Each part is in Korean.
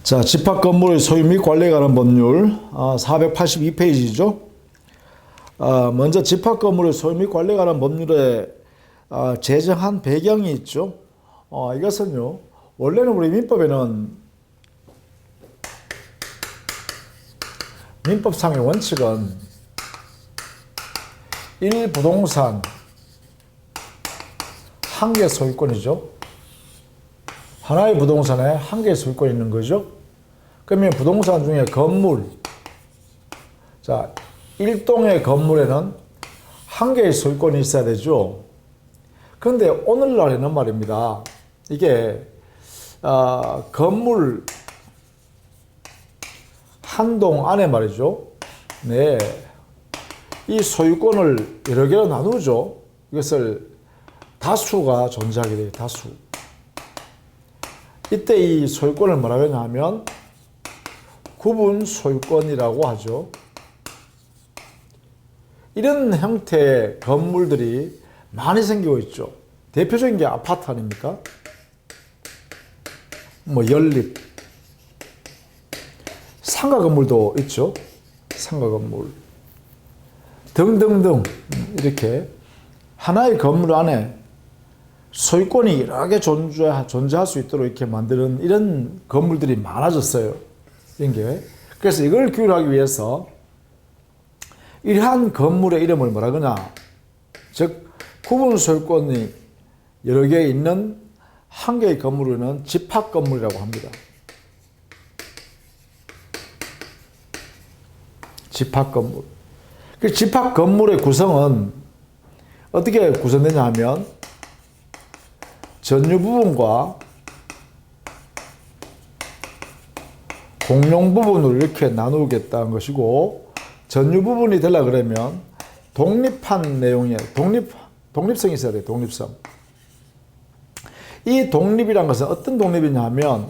자, 집합 건물의 소유 및 관리에 관한 법률 482페이지죠. 먼저 집합 건물의 소유 및 관리에 관한 법률에 제정한 배경이 있죠. 이것은요, 원래는 우리 민법상의 원칙은 1부동산 한 개 소유권이죠. 하나의 부동산에 한 개의 소유권이 있는 거죠. 그러면 부동산 중에 건물, 자, 1동의 건물에는 한 개의 소유권이 있어야 되죠. 그런데 오늘날에는 말입니다. 이게 건물 한 동 안에 말이죠. 네, 이 소유권을 여러 개로 나누죠. 이것을 다수가 존재하게 돼요. 다수. 이때 이 소유권을 뭐라고 하냐면 구분 소유권이라고 하죠. 이런 형태의 건물들이 많이 생기고 있죠. 대표적인 게 아파트 아닙니까? 연립, 상가 건물도 있죠. 상가 건물 등등등, 이렇게 하나의 건물 안에 소유권이 여러 개 존재할 수 있도록 이렇게 만드는 이런 건물들이 많아졌어요. 이런 게. 그래서 이걸 규율하기 위해서 이러한 건물의 이름을 뭐라 그러냐. 즉, 구분 소유권이 여러 개 있는 한 개의 건물은 집합 건물이라고 합니다. 집합 건물. 그 집합 건물의 구성은 어떻게 구성되냐 하면 전유 부분과 공용 부분으로 이렇게 나누겠다는 것이고, 전유 부분이 되려 그러면 독립한 내용이에요. 독립성이 있어야 돼요. 독립성. 이 독립이란 것은 어떤 독립이냐 하면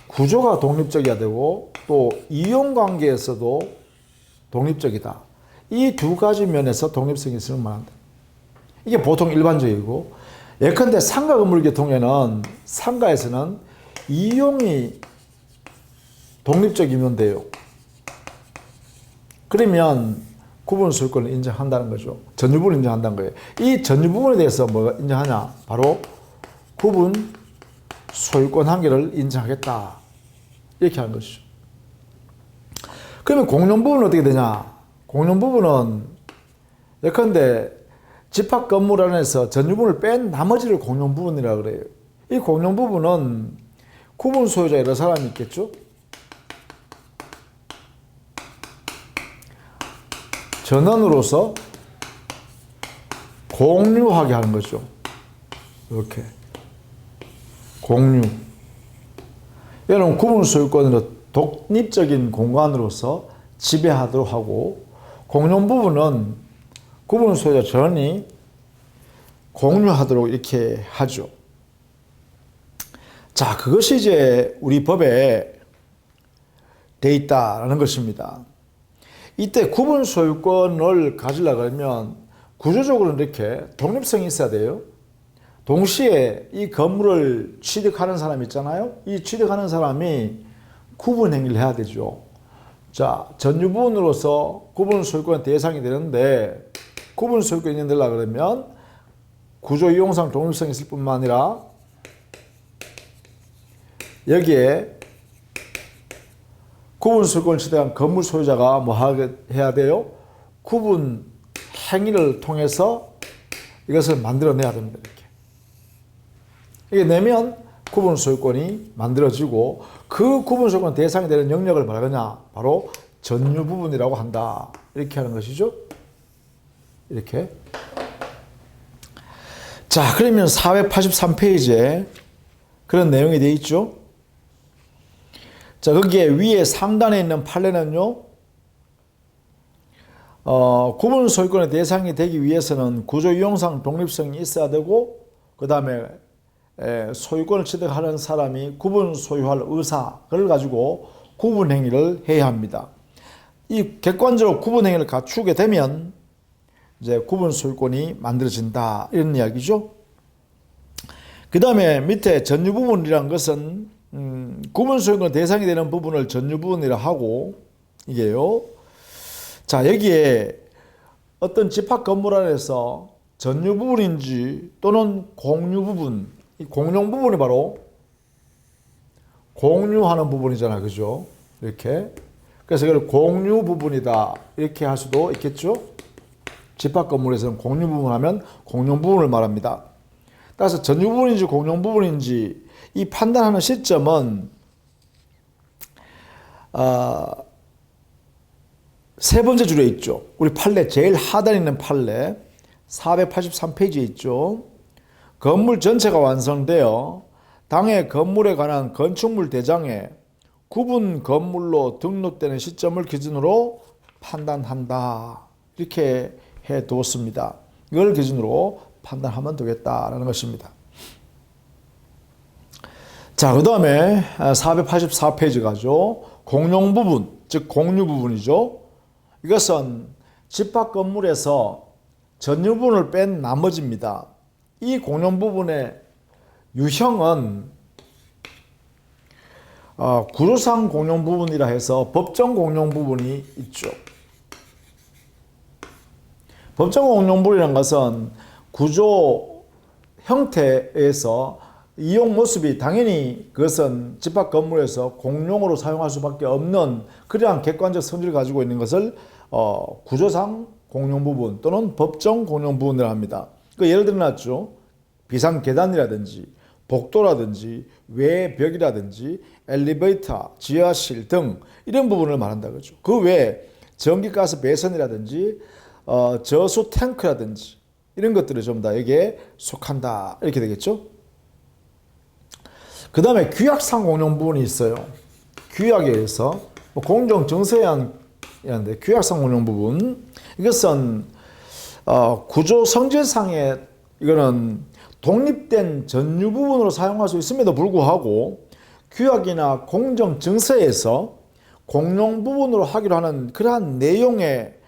구조가 독립적이어야 되고 또 이용관계에서도 독립적이다. 이 두 가지 면에서 독립성이 있으면 말한다. 이게 보통 일반적이고, 예컨대 상가 건물 계통에는 상가에서는 이용이 독립적이면 돼요. 그러면 구분 소유권을 인정한다는 거죠. 전유부분을 인정한다는 거예요. 이 전유부분에 대해서 뭐가 인정하냐? 바로 구분 소유권 한 개를 인정하겠다. 이렇게 하는 것이죠. 그러면 공용 부분은 어떻게 되냐? 공용 부분은 예컨대 집합 건물 안에서 전유부분을 뺀 나머지를 공용 부분이라고 그래요. 이 공용 부분은 구분 소유자 여러 사람이 있겠죠? 전원으로서 공유하게 하는 거죠. 이렇게. 공유. 얘는 구분 소유권으로 독립적인 공간으로서 지배하도록 하고, 공용 부분은 구분 소유자 전원이 공유하도록 이렇게 하죠. 자, 그것이 이제 우리 법에 돼 있다라는 것입니다. 이때 구분 소유권을 가지려고 하면 구조적으로 이렇게 독립성이 있어야 돼요. 동시에 이 건물을 취득하는 사람 있잖아요. 이 취득하는 사람이 구분 행위를 해야 되죠. 자, 전유부분으로서 구분 소유권 대상이 되는데, 구분 소유권이 인정되려고 그러면 구조 이용상 독립성이 있을 뿐만 아니라 여기에 구분 소유권을 취득한 건물 소유자가 뭐 해야 돼요? 구분 행위를 통해서 이것을 만들어내야 됩니다. 이게 내면 구분 소유권이 만들어지고, 그 구분 소유권 대상이 되는 영역을 뭐라 그러냐? 바로 전유 부분이라고 한다. 이렇게 하는 것이죠. 이렇게. 자, 그러면 483페이지에 그런 내용이 되어 있죠. 자, 거기에 위에 상단에 있는 판례는요, 구분 소유권의 대상이 되기 위해서는 구조 이용상 독립성이 있어야 되고, 그 다음에 소유권을 취득하는 사람이 구분 소유할 의사를 가지고 구분 행위를 해야 합니다. 이 객관적으로 구분 행위를 갖추게 되면 이제 구분 소유권이 만들어진다, 이런 이야기죠. 그 다음에 밑에 전유 부분이란 것은 구분 소유권 대상이 되는 부분을 전유 부분이라 하고, 이게요. 자, 여기에 어떤 집합 건물 안에서 전유 부분인지 또는 공유 부분, 이 공용 부분이 바로 공유하는 부분이잖아, 그죠? 이렇게. 그래서 이걸 공유 부분이다, 이렇게 할 수도 있겠죠? 집합 건물에서는 공유 부분 하면 공용 부분을 말합니다. 따라서 전유 부분인지 공용 부분인지 이 판단하는 시점은 세 번째 줄에 있죠. 우리 판례 제일 하단에 있는 판례 483페이지에 있죠. 건물 전체가 완성되어 당해 건물에 관한 건축물 대장에 구분 건물로 등록되는 시점을 기준으로 판단한다. 이렇게 해두었습니다. 이걸 기준으로 판단하면 되겠다라는 것입니다. 자, 그 다음에 484페이지 가죠. 공용 부분, 즉 공유 부분이죠. 이것은 집합 건물에서 전유 부분을 뺀 나머지입니다. 이 공용 부분의 유형은 구조상 공용 부분이라 해서 법정 공용 부분이 있죠. 법정 공용 부분이라는 것은 구조 형태에서 이용 모습이 당연히 그것은 집합 건물에서 공용으로 사용할 수밖에 없는 그러한 객관적 성질을 가지고 있는 것을 구조상 공용 부분 또는 법정 공용 부분이라 합니다. 예를 들어놨죠. 비상 계단이라든지 복도라든지 외벽이라든지 엘리베이터, 지하실 등 이런 부분을 말한다 그죠. 그 외에 전기가스 배선이라든지 저수 탱크라든지 이런 것들이 좀 다 여기에 속한다 이렇게 되겠죠. 그 다음에 규약상 공용 부분이 있어요. 규약에 의해서 공정 정서에 의한데 규약상 공용 부분 이것은 구조 성질상의 이거는 독립된 전유 부분으로 사용할 수 있음에도 불구하고 규약이나 공정 증서에서 공용 부분으로 하기로 하는 그러한 내용의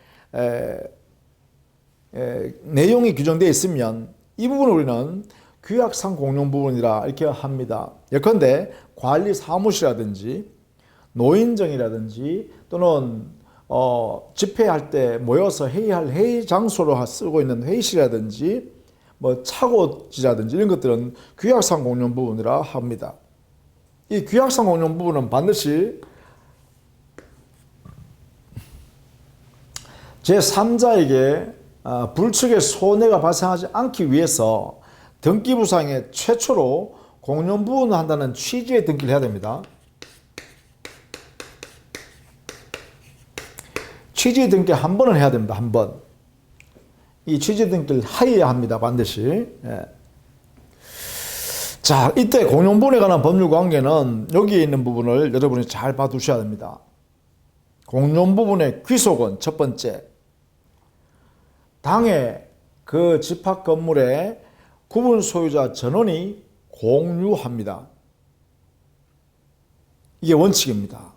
내용이 규정되어 있으면 이 부분을 우리는 규약상 공용 부분이라 이렇게 합니다. 예컨대 관리 사무실이라든지 노인정이라든지 또는 집회할 때 모여서 회의할 회의 장소로 쓰고 있는 회의실이라든지 차고지라든지 이런 것들은 규약상 공용 부분이라 합니다. 이 규약상 공용 부분은 반드시 제3자에게 불측의 손해가 발생하지 않기 위해서 등기부상에 최초로 공용 부분을 한다는 취지의 등기를 해야 됩니다. 취지 등기 한 번은 해야 됩니다. 한 번. 이 취지 등기를 하여야 합니다. 반드시. 예. 자, 이때 공용 부분에 관한 법률 관계는 여기에 있는 부분을 여러분이 잘 봐두셔야 됩니다. 공용 부분의 귀속은 첫 번째, 당해 그 집합 건물의 구분 소유자 전원이 공유합니다. 이게 원칙입니다.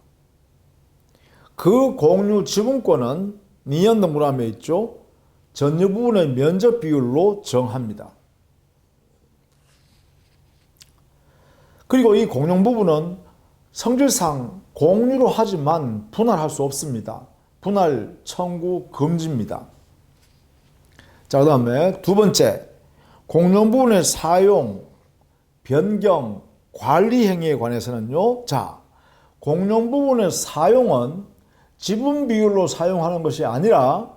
그 공유 지분권은 니은 등분함에 있죠. 전유 부분의 면적 비율로 정합니다. 그리고 이 공용 부분은 성질상 공유로 하지만 분할할 수 없습니다. 분할 청구 금지입니다. 자, 그 다음에 두 번째, 공용 부분의 사용, 변경, 관리 행위에 관해서는요. 자, 공용 부분의 사용은 지분 비율로 사용하는 것이 아니라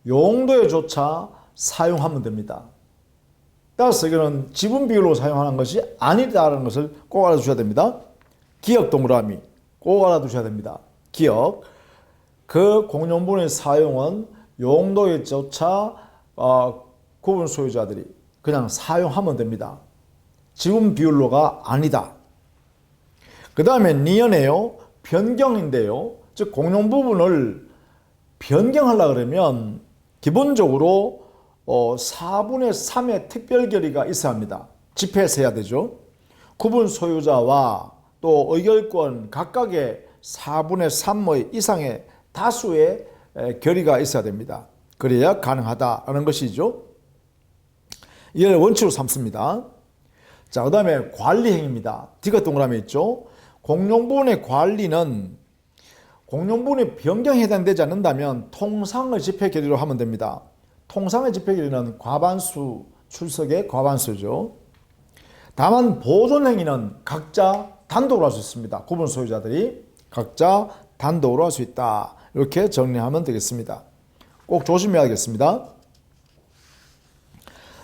용도에조차 사용하면 됩니다. 따라서 이거는 지분 비율로 사용하는 것이 아니다라는 것을 꼭 알아두셔야 됩니다. 기억 동그라미 꼭 알아두셔야 됩니다. 기억. 그 공용 부분의 사용은 용도에조차 구분 소유자들이 그냥 사용하면 됩니다. 지분 비율로가 아니다. 그 다음에 니은에요. 변경인데요. 즉 공용 부분을 변경하려고 그러면 기본적으로 4분의 3의 특별 결의가 있어야 합니다. 집회에서 해야 되죠. 구분 소유자와 또 의결권 각각의 4분의 3의 이상의 다수의 결의가 있어야 됩니다. 그래야 가능하다라는 것이죠. 이걸 원칙으로 삼습니다. 자, 그 다음에 관리행위입니다. D가 동그라미 있죠. 공용부분의 관리는 공용부분이 변경에 해당되지 않는다면 통상의 집회 결의로 하면 됩니다. 통상의 집회 결의는 과반수 출석의 과반수죠. 다만 보존행위는 각자 단독으로 할 수 있습니다. 구분 소유자들이 각자 단독으로 할 수 있다. 이렇게 정리하면 되겠습니다. 꼭 조심해야겠습니다.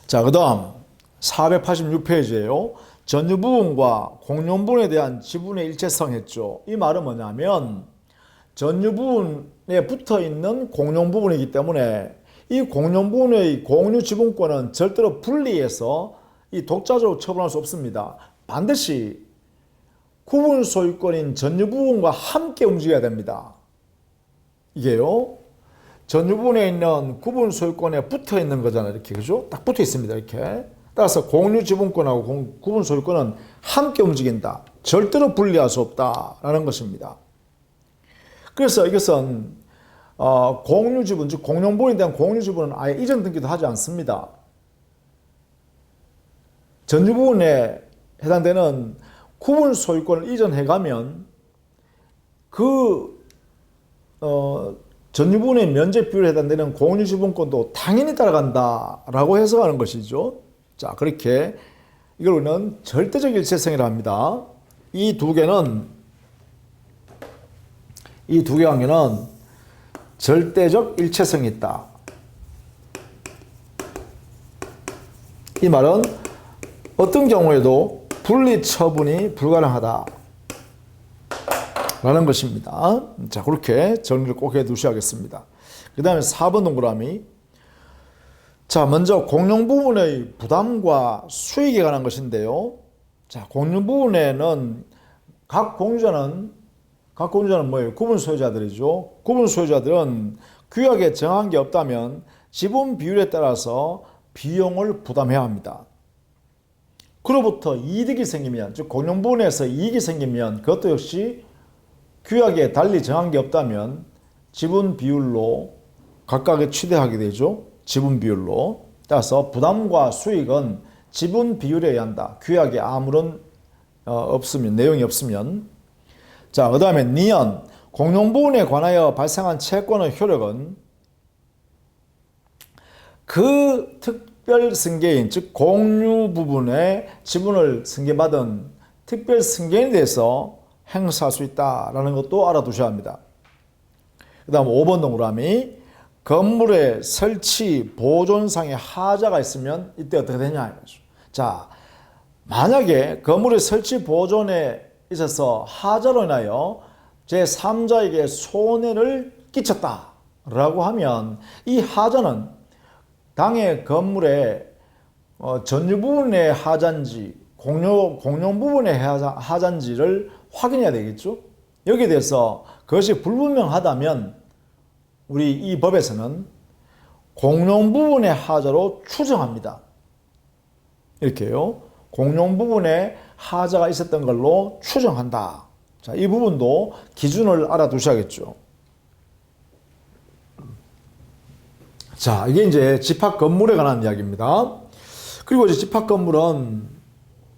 자, 그 다음 486페이지예요. 전유부분과 공용부분에 대한 지분의 일체성 했죠. 이 말은 뭐냐면 전유부분에 붙어있는 공용부분이기 때문에 이 공용부분의 공유지분권은 절대로 분리해서 이 독자적으로 처분할 수 없습니다. 반드시 구분소유권인 전유부분과 함께 움직여야 됩니다. 이게요. 전유부분에 있는 구분소유권에 붙어있는 거잖아요. 이렇게, 그죠? 딱 붙어 있습니다. 이렇게. 따라서 공유지분권하고 구분소유권은 함께 움직인다. 절대로 분리할 수 없다라는 것입니다. 그래서 이것은 공유지분, 즉 공용부분에 대한 공유지분은 아예 이전 등기도 하지 않습니다. 전유부분에 해당되는 구분소유권을 이전해가면 전유부분의 면적 비율에 해당되는 공유지분권도 당연히 따라간다라고 해석하는 것이죠. 자, 그렇게 이걸 우리는 절대적 일체성이라 합니다. 이 두 개 관계는 절대적 일체성이 있다. 이 말은 어떤 경우에도 분리 처분이 불가능하다 라는 것입니다. 자, 그렇게 정리를 꼭 해 두셔야겠습니다. 그 다음에 4번 동그라미. 자, 먼저 공용 부분의 부담과 수익에 관한 것인데요. 자, 공용 부분에는 각 공유자는 뭐예요? 구분 소유자들이죠. 구분 소유자들은 규약에 정한 게 없다면 지분 비율에 따라서 비용을 부담해야 합니다. 그로부터 이득이 생기면, 즉 공용 부분에서 이익이 생기면 그것도 역시 규약에 달리 정한 게 없다면 지분 비율로 각각에 취대하게 되죠. 지분 비율로. 따라서 부담과 수익은 지분 비율에 의한다. 규약에 아무런 내용이 없으면. 자, 그 다음에 니은, 공용부분에 관하여 발생한 채권의 효력은 그 특별 승계인, 즉 공유 부분에 지분을 승계받은 특별 승계인에 대해서 행사할 수 있다라는 것도 알아두셔야 합니다. 그 다음 5번 동그라미. 건물의 설치, 보존상의 하자가 있으면 이때 어떻게 되냐. 자, 만약에 건물의 설치, 보존에 있어서 하자로 인하여 제3자에게 손해를 끼쳤다라고 하면 이 하자는 당의 건물의 전유 부분의 하자인지 공용 부분의 하자인지를 확인해야 되겠죠. 여기에 대해서 그것이 불분명하다면 우리 이 법에서는 공용 부분의 하자로 추정합니다. 이렇게요. 공용 부분에 하자가 있었던 걸로 추정한다. 자, 이 부분도 기준을 알아두셔야겠죠. 자, 이게 이제 집합 건물에 관한 이야기입니다. 그리고 이제 집합 건물은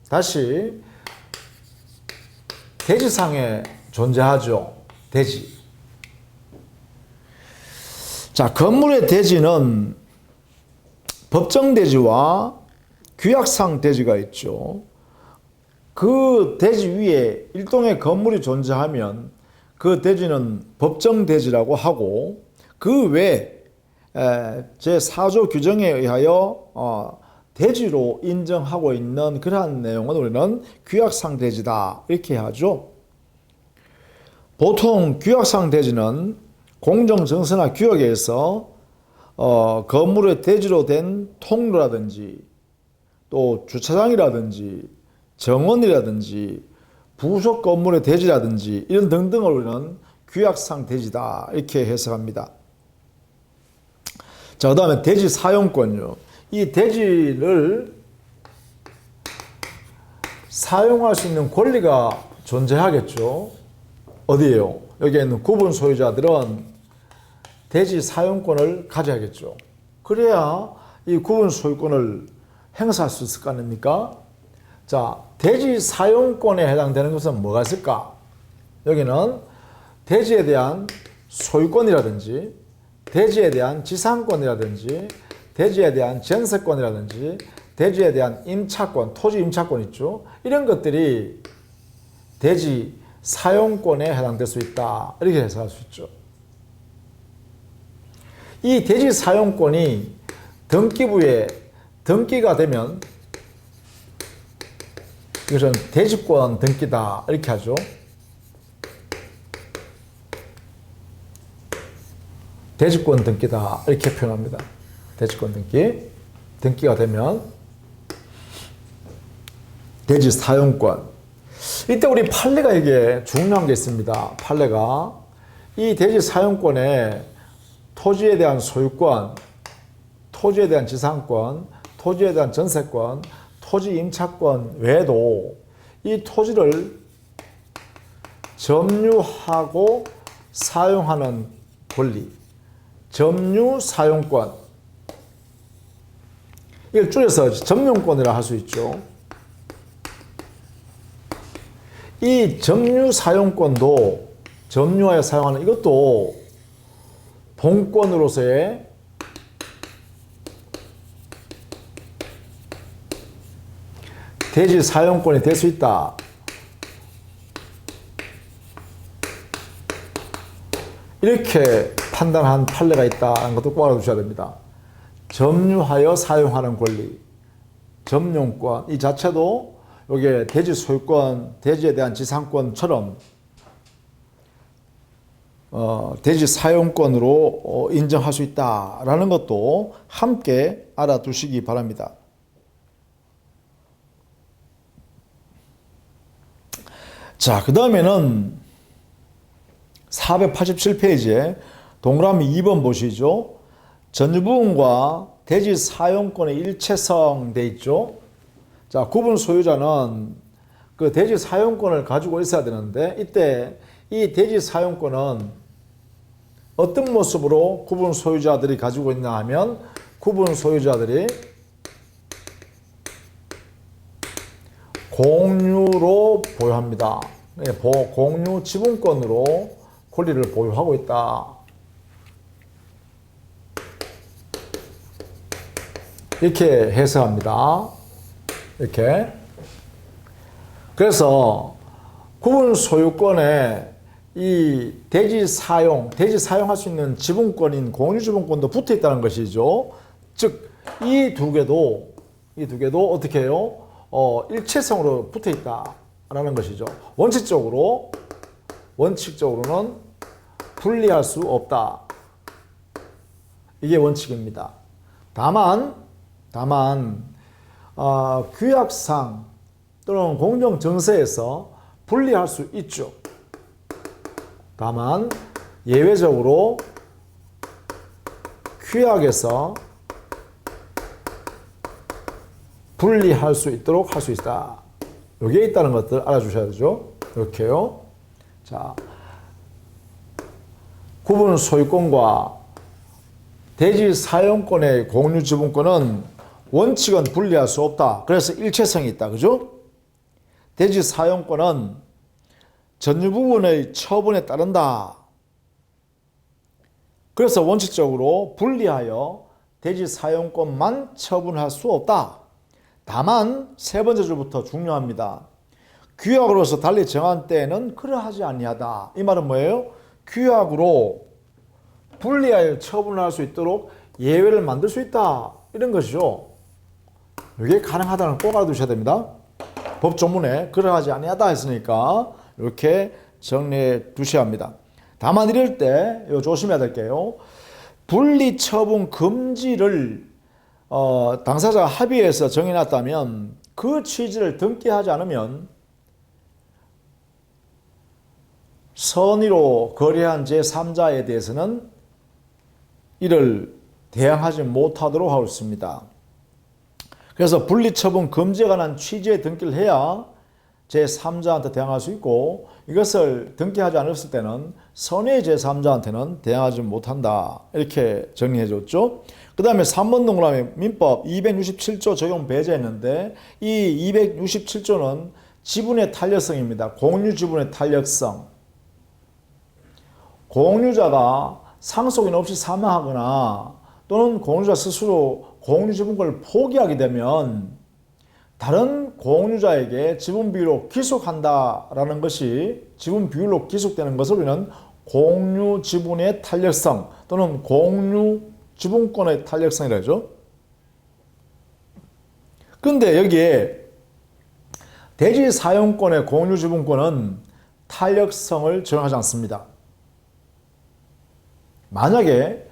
다시 대지상에 존재하죠. 대지. 자, 건물의 대지는 법정 대지와 규약상 대지가 있죠. 그 대지 위에 일동의 건물이 존재하면 그 대지는 법정 대지라고 하고 그 외에 제4조 규정에 의하여 대지로 인정하고 있는 그러한 내용은 우리는 규약상 대지다 이렇게 하죠. 보통 규약상 대지는 공정정서나 규약에 의해서 건물의 대지로 된 통로라든지 또 주차장이라든지 정원이라든지 부속 건물의 대지라든지 이런 등등을 우리는 규약상 대지다 이렇게 해석합니다. 자, 그 다음에 대지 사용권요. 이 대지를 사용할 수 있는 권리가 존재하겠죠. 어디에요? 여기에 있는 구분 소유자들은 대지 사용권을 가져야겠죠. 그래야 이 구분 소유권을 행사할 수 있을 거 아닙니까? 자, 대지 사용권에 해당되는 것은 뭐가 있을까? 여기는 대지에 대한 소유권이라든지, 대지에 대한 지상권이라든지, 대지에 대한 전세권이라든지, 대지에 대한 임차권, 토지 임차권 있죠. 이런 것들이 대지 사용권에 해당될 수 있다. 이렇게 해석할 수 있죠. 이 대지 사용권이 등기부에 등기가 되면 이것은 대지권 등기다. 이렇게 하죠. 대지권 등기다. 이렇게 표현합니다. 대지권 등기. 등기가 되면 대지 사용권. 이때 우리 판례가 이게 중요한 게 있습니다. 판례가 이 대지 사용권에 토지에 대한 소유권, 토지에 대한 지상권, 토지에 대한 전세권, 토지 임차권 외에도 이 토지를 점유하고 사용하는 권리, 점유 사용권, 이걸 줄여서 점용권이라 할 수 있죠. 이 점유 사용권도 점유하여 사용하는 이것도 본권으로서의 대지 사용권이 될 수 있다. 이렇게 판단한 판례가 있다는 것도 꼭 알아두셔야 됩니다. 점유하여 사용하는 권리, 점용권 이 자체도 이게 대지 소유권, 대지에 대한 지상권처럼 대지 사용권으로 인정할 수 있다라는 것도 함께 알아두시기 바랍니다. 자, 그 다음에는 487페이지에 동그라미 2번 보시죠. 전유부분과 대지 사용권의 일체성 돼 있죠. 자, 구분 소유자는 그 대지 사용권을 가지고 있어야 되는데 이때 이 대지 사용권은 어떤 모습으로 구분 소유자들이 가지고 있나 하면 구분 소유자들이 공유로 보유합니다. 공유 지분권으로 권리를 보유하고 있다. 이렇게 해석합니다. 이렇게. 그래서 구분 소유권에 이 대지 사용할 수 있는 지분권인 공유 지분권도 붙어 있다는 것이죠. 즉, 이 두 개도 어떻게 해요? 일체성으로 붙어 있다라는 것이죠. 원칙적으로는 분리할 수 없다. 이게 원칙입니다. 다만 규약상 또는 공정정세에서 분리할 수 있죠. 다만 예외적으로 규약에서 분리할 수 있도록 할 수 있다. 여기에 있다는 것들 알아주셔야 되죠. 이렇게요. 자, 구분 소유권과 대지 사용권의 공유 지분권은 원칙은 분리할 수 없다. 그래서 일체성이 있다. 그죠? 대지 사용권은 전유 부분의 처분에 따른다. 그래서 원칙적으로 분리하여 대지 사용권만 처분할 수 없다. 다만 세 번째 줄부터 중요합니다. 규약으로서 달리 정한 때에는 그러하지 아니하다. 이 말은 뭐예요? 규약으로 분리하여 처분할 수 있도록 예외를 만들 수 있다. 이런 것이죠. 이게 가능하다는 꼭 알아두셔야 됩니다. 법조문에 그러하지 아니하다 했으니까 이렇게 정리해 두셔야 합니다. 다만 이럴 때 조심해야 될 게요. 분리 처분 금지를 당사자가 합의해서 정해놨다면 그 취지를 등기하지 않으면 선의로 거래한 제3자에 대해서는 이를 대항하지 못하도록 하고 있습니다. 그래서 분리처분 금지에 관한 취지의 등기를 해야 제3자한테 대항할 수 있고 이것을 등기하지 않았을 때는 선의 제3자한테는 대항하지 못한다. 이렇게 정리해 줬죠. 그 다음에 3번 동그라미 민법 267조 적용 배제했는데 이 267조는 지분의 탄력성입니다. 공유 지분의 탄력성. 공유자가 상속인 없이 사망하거나 또는 공유자 스스로 공유 지분권을 포기하게 되면 다른 공유자에게 지분 비율로 귀속한다라는 것이 지분 비율로 귀속되는 것을 우리는 공유 지분의 탄력성 또는 공유 지분권의 탄력성이라고 하죠. 그런데 여기에 대지 사용권의 공유 지분권은 탄력성을 적용하지 않습니다. 만약에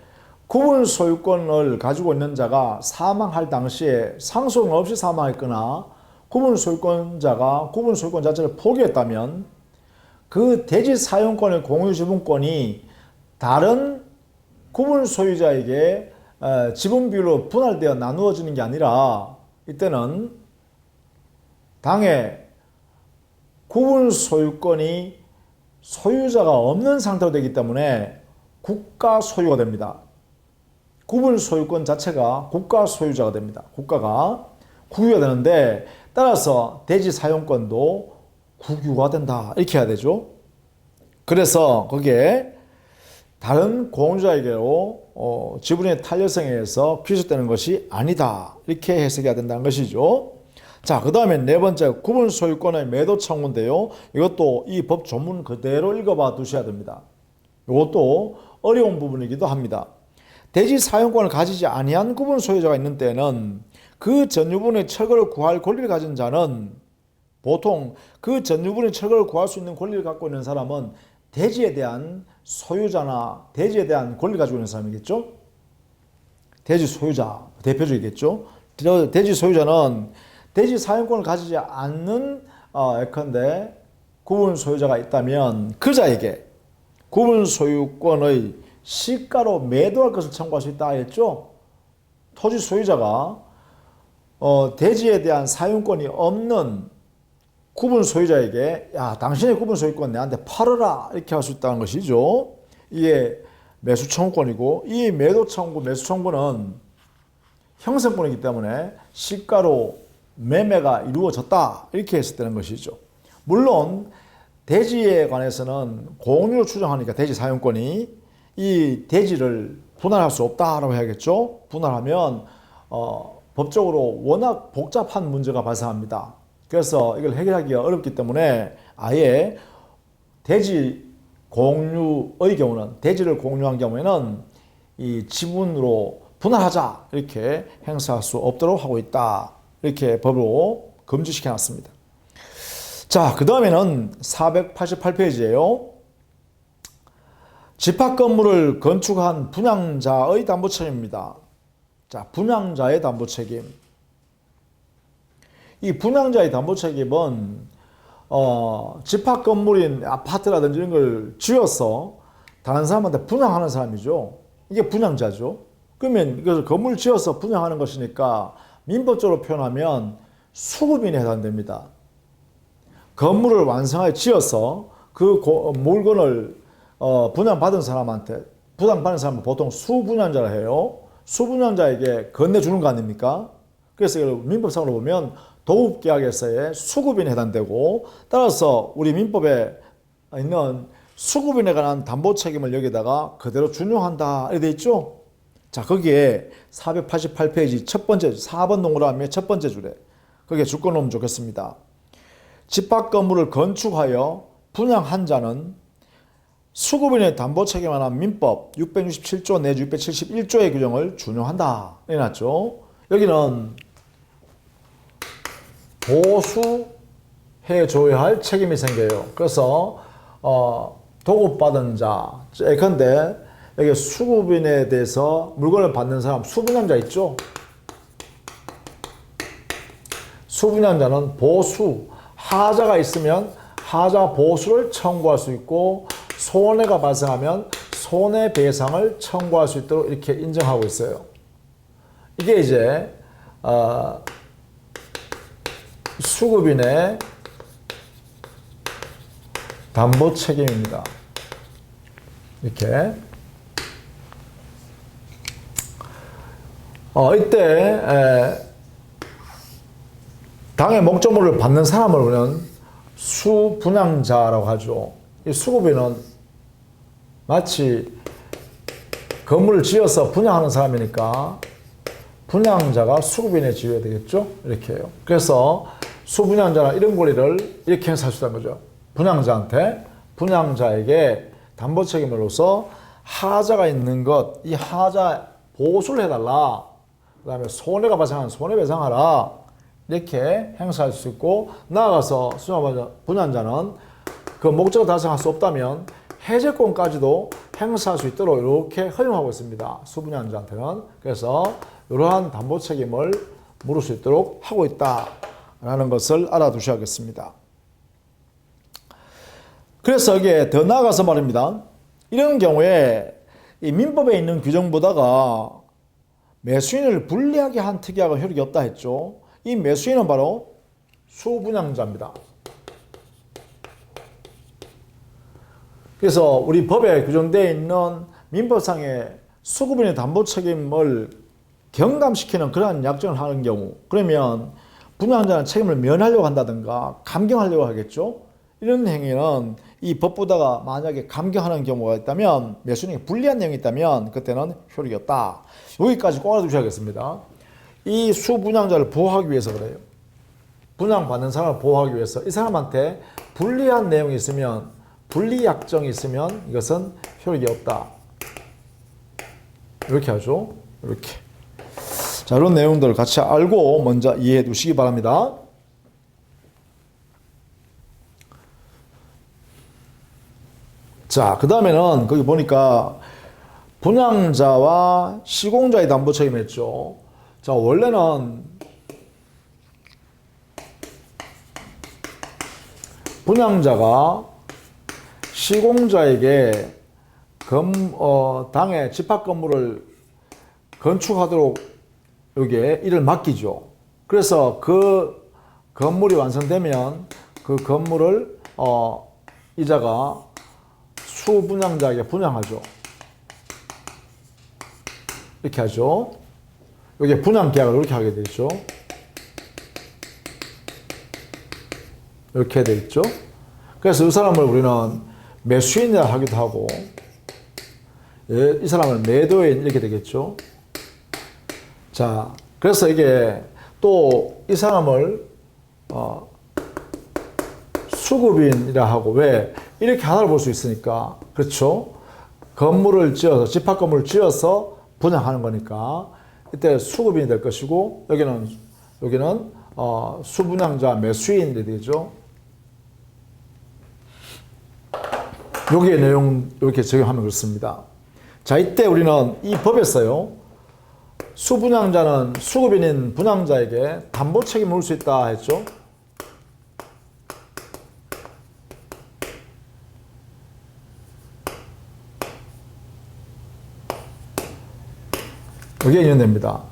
구분 소유권을 가지고 있는 자가 사망할 당시에 상속 없이 사망했거나 구분 소유권자가 구분 소유권 자체를 포기했다면 그 대지 사용권의 공유 지분권이 다른 구분 소유자에게 지분 비율로 분할되어 나누어지는 게 아니라 이때는 당의 구분 소유권이 소유자가 없는 상태로 되기 때문에 국가 소유가 됩니다. 구분 소유권 자체가 국가 소유자가 됩니다. 국가가 국유가 되는데 따라서 대지 사용권도 국유가 된다. 이렇게 해야 되죠. 그래서 거기에 다른 공유자에게로 지분의 탄력성에 의해서 귀속되는 것이 아니다. 이렇게 해석해야 된다는 것이죠. 자, 그 다음에 네 번째 구분 소유권의 매도 청구인데요. 이것도 이 법 조문 그대로 읽어봐 두셔야 됩니다. 이것도 어려운 부분이기도 합니다. 대지 사용권을 가지지 아니한 구분 소유자가 있는 때에는 그 전유분의 철거를 구할 권리를 가진 자는 보통 그 전유분의 철거를 구할 수 있는 권리를 갖고 있는 사람은 대지에 대한 소유자나 대지에 대한 권리를 가지고 있는 사람이겠죠. 대지 소유자 대표적이겠죠. 대지 소유자는 대지 사용권을 가지지 않는 예컨대 구분 소유자가 있다면 그 자에게 구분 소유권의 시가로 매도할 것을 청구할 수 있다 했죠. 토지 소유자가 대지에 대한 사용권이 없는 구분 소유자에게 야, 당신의 구분 소유권 내한테 팔아라 이렇게 할 수 있다는 것이죠. 이게 매수 청구권이고 이 매도 청구, 매수 청구는 형성권이기 때문에 시가로 매매가 이루어졌다 이렇게 했을 때는 것이죠. 물론 대지에 관해서는 공유로 추정하니까 대지 사용권이 이 대지를 분할할 수 없다라고 해야겠죠. 분할하면 법적으로 워낙 복잡한 문제가 발생합니다. 그래서 이걸 해결하기가 어렵기 때문에 아예 대지 공유의 경우는 대지를 공유한 경우에는 이 지분으로 분할하자 이렇게 행사할 수 없도록 하고 있다. 이렇게 법으로 금지시켜 놨습니다. 자, 그 다음에는 488페이지예요. 집합 건물을 건축한 분양자의 담보 책임입니다. 자, 분양자의 담보 책임. 이 분양자의 담보 책임은 집합 건물인 아파트라든지 이런 걸 지어서 다른 사람한테 분양하는 사람이죠. 이게 분양자죠. 그러면 이것을 건물 지어서 분양하는 것이니까 민법적으로 표현하면 수급인에 해당됩니다. 건물을 완성하여 지어서 그 물건을 분양받은 사람한테, 분양받는 사람은 보통 수분양자라 해요. 수분양자에게 건네주는 거 아닙니까? 그래서 이걸 민법상으로 보면 도급계약에서의 수급인에 해당되고, 따라서 우리 민법에 있는 수급인에 관한 담보 책임을 여기다가 그대로 준용한다 이렇게 돼 있죠. 자, 거기에 488페이지 첫 번째 4번 동그라미의 첫 번째 줄에 거기에 줄거 놓으면 좋겠습니다. 집합 건물을 건축하여 분양한 자는 수급인의 담보 책임에 관한 민법 667조 내지 671조의 규정을 준용한다. 해놨죠. 여기는 보수해줘야 할 책임이 생겨요. 그래서 도급받은 자, 예컨대 여기 수급인에 대해서 물건을 받는 사람, 수분양자 있죠. 수분양자는 보수, 하자가 있으면 하자 보수를 청구할 수 있고, 손해가 발생하면 손해배상을 청구할 수 있도록 이렇게 인정하고 있어요. 이게 이제 수급인의 담보 책임입니다. 이렇게. 이때 당의 목적물을 받는 사람을 우리는 수분양자라고 하죠. 이 수급인은 마치 건물을 지어서 분양하는 사람이니까 분양자가 수급인의 지위가 되겠죠. 이렇게 해요. 그래서 수분양자는 이런 권리를 이렇게 행사할 수 있다는 거죠. 분양자에게 담보 책임으로서 하자가 있는 것, 이 하자 보수를 해달라. 그 다음에 손해가 발생하면 손해배상하라. 이렇게 행사할 수 있고, 나아가서 분양자는 그 목적을 달성할 수 없다면 해제권까지도 행사할 수 있도록 이렇게 허용하고 있습니다. 수분양자한테는. 그래서 이러한 담보 책임을 물을 수 있도록 하고 있다라는 것을 알아두셔야겠습니다. 그래서 이게 더 나아가서 말입니다. 이런 경우에 이 민법에 있는 규정보다가 매수인을 불리하게 한 특약은 효력이 없다 했죠. 이 매수인은 바로 수분양자입니다. 그래서 우리 법에 규정되어 있는 민법상의 수급인의 담보 책임을 경감시키는 그러한 약정을 하는 경우, 그러면 분양자는 책임을 면하려고 한다든가 감경하려고 하겠죠. 이런 행위는 이 법보다가 만약에 감경하는 경우가 있다면, 매수인에게 불리한 내용이 있다면 그때는 효력이 없다. 여기까지 꼭 알아두셔야겠습니다. 이 수분양자를 보호하기 위해서 그래요. 분양받는 사람을 보호하기 위해서 이 사람한테 불리한 내용이 있으면, 불리약정이 있으면 이것은 효력이 없다. 이렇게 하죠. 이렇게. 자, 이런 내용들을 같이 알고 먼저 이해해 두시기 바랍니다. 자, 그 다음에는 거기 보니까 분양자와 시공자의 담보 책임 했죠. 자, 원래는 분양자가 시공자에게 당의 집합 건물을 건축하도록 여기에 일을 맡기죠. 그래서 그 건물이 완성되면 그 건물을 이자가 수분양자에게 분양하죠. 이렇게 하죠. 여기에 분양계약을 이렇게 하게 되죠. 이렇게 돼 있죠. 그래서 이 사람을 우리는 매수인이라 하기도 하고, 이 사람을 매도인 이렇게 되겠죠. 자, 그래서 이게 또 이 사람을 수급인이라 하고, 왜? 이렇게 하나를 볼 수 있으니까. 그렇죠? 건물을 지어서, 집합 건물을 지어서 분양하는 거니까 이때 수급인이 될 것이고, 여기는 수분양자 매수인이 되죠. 여기에 내용 이렇게 적용하면 그렇습니다. 자, 이때 우리는 이 법에서요, 수분양자는 수급인인 분양자에게 담보 책임을 물 수 있다 했죠. 여기에 인용됩니다.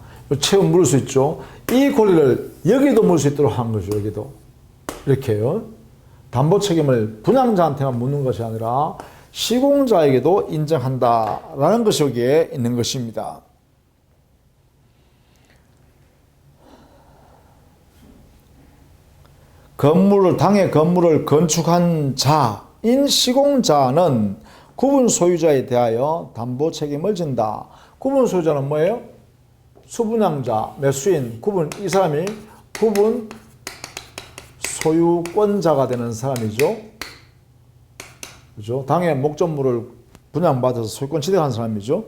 책임 물을 수 있죠. 이 권리를 여기도 물을 수 있도록 한 거죠. 여기도. 이렇게요. 담보 책임을 분양자한테만 묻는 것이 아니라 시공자에게도 인정한다라는 것이 여기에 있는 것입니다. 당의 건물을 건축한 자인 시공자는 구분 소유자에 대하여 담보 책임을 진다. 구분 소유자는 뭐예요? 수분양자, 매수인, 이 사람이 구분 소유권자가 되는 사람이죠. 그죠? 당의 목적물을 분양받아서 소유권 취득한 사람이죠.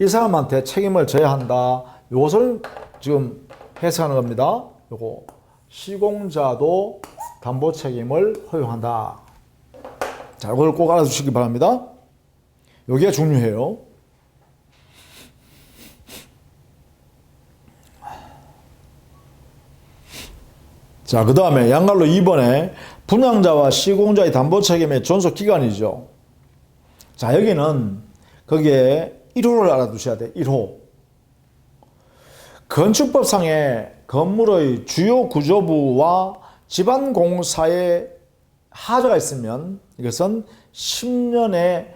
이 사람한테 책임을 져야 한다. 이것을 지금 해석하는 겁니다. 요거. 시공자도 담보 책임을 허용한다. 자, 이걸 꼭 알아두시기 바랍니다. 여기가 중요해요. 자, 그 다음에 양갈로 2번에 분양자와 시공자의 담보 책임의 존속 기간이죠. 자, 여기는 거기에 1호를 알아두셔야 돼. 1호. 건축법상의 건물의 주요 구조부와 집안공사의 하자가 있으면 이것은 10년의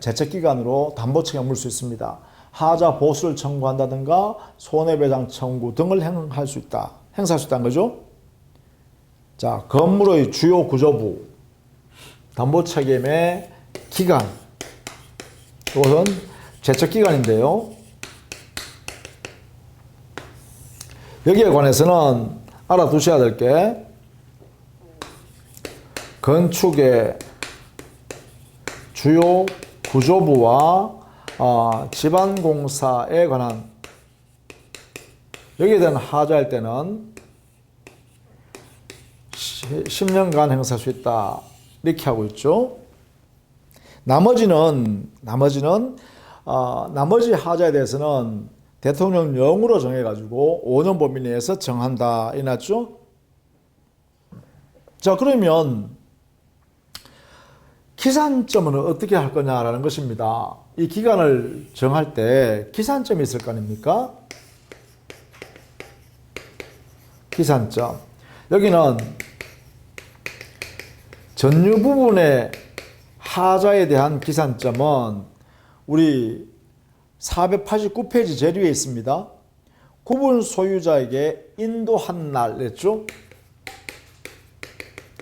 제척기간으로 담보책임을 물 수 있습니다. 하자 보수를 청구한다든가 손해배상 청구 등을 행사할 수 있다는 거죠. 자, 건물의 주요 구조부, 담보책임의 기간, 이것은 제척기간인데요. 여기에 관해서는 알아두셔야 될 게 건축의 주요 구조부와 지방공사에 관한 여기에 대한 하자일 때는 10년간 행사할 수 있다 이렇게 하고 있죠. 나머지 하자에 대해서는 대통령령으로 정해가지고 5년 범위 내에서 정한다 이났죠. 자, 그러면 기산점은 어떻게 할 거냐라는 것입니다. 이 기간을 정할 때 기산점이 있을 거 아닙니까? 기산점. 여기는 전유 부분의 하자에 대한 기산점은 우리 489페이지 제일 위에 있습니다. 구분 소유자에게 인도한 날 했죠?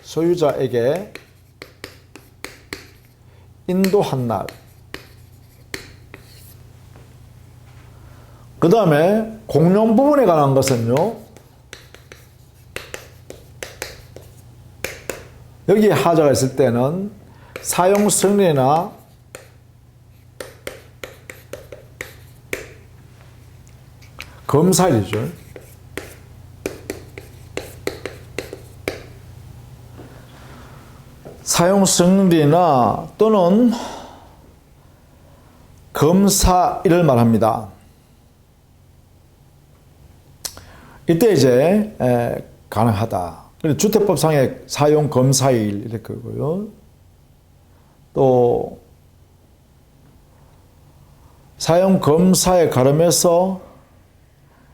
소유자에게 인도한 날. 그 다음에 공용 부분에 관한 것은요. 여기에 하자가 있을 때는 사용 승인이나 검사일이죠. 사용 승인이나 또는 검사일을 말합니다. 이때 이제 가능하다. 주택법상의 사용 검사일 이렇게 하고요. 또 사용 검사에 가름해서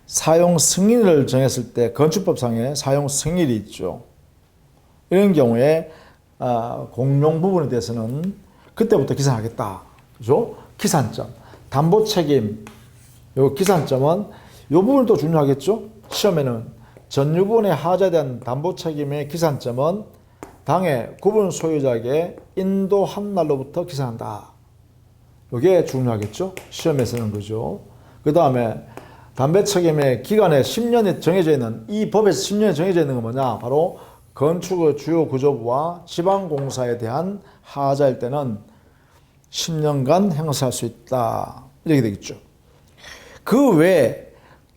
사용 승인을 정했을 때 건축법상의 사용 승인이 있죠. 이런 경우에 공용 부분에 대해서는 그때부터 기산하겠다. 그죠? 기산점. 담보 책임. 요 기산점은 요 부분도 중요하겠죠? 시험에는 전유분의 하자에 대한 담보 책임의 기산점은 당해 구분 소유자에게 인도한 날로부터 기산한다. 이게 중요하겠죠? 시험에서는 그죠? 그 다음에 담보 책임의 기간에 10년이 정해져 있는, 이 법에서 10년이 정해져 있는 건 뭐냐? 바로 건축의 주요 구조부와 지방공사에 대한 하자일 때는 10년간 행사할 수 있다. 이렇게 되겠죠. 그 외에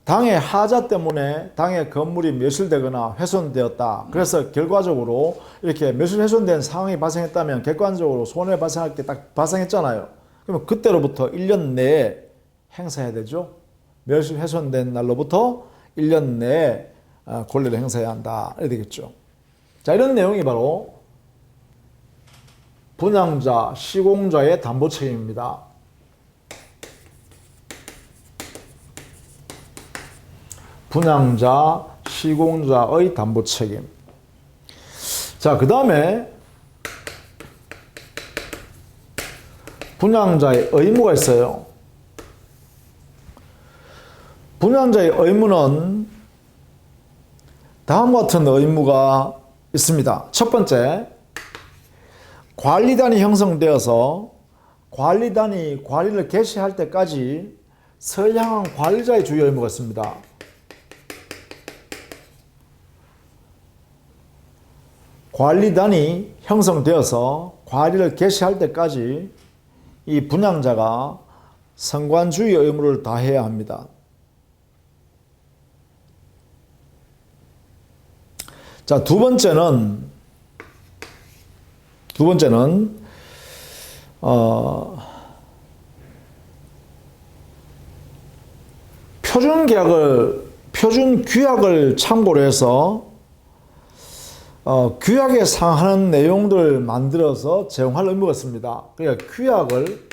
당해 하자 때문에 당해 건물이 멸실되거나 훼손되었다. 그래서 결과적으로 이렇게 멸실 훼손된 상황이 발생했다면 객관적으로 손해 발생할 게 딱 발생했잖아요. 그러면 그때로부터 1년 내에 행사해야 되죠. 멸실 훼손된 날로부터 1년 내에 권리를 행사해야 한다. 이렇게 되겠죠. 자, 이런 내용이 바로 분양자, 시공자의 담보 책임입니다. 분양자, 시공자의 담보 책임. 자, 그 다음에 분양자의 의무가 있어요. 분양자의 의무는 다음과 같은 의무가 있습니다. 첫 번째, 관리단이 형성되어서 관리단이 관리를 개시할 때까지 선량한 관리자의 주요 의무가 있습니다. 관리단이 형성되어서 관리를 개시할 때까지 이 분양자가 선관주의 의무를 다해야 합니다. 자, 두 번째는 표준 규약을 참고로 해서 규약에 상하는 내용들을 만들어서 제공할 의무가 있습니다. 그러니까 규약을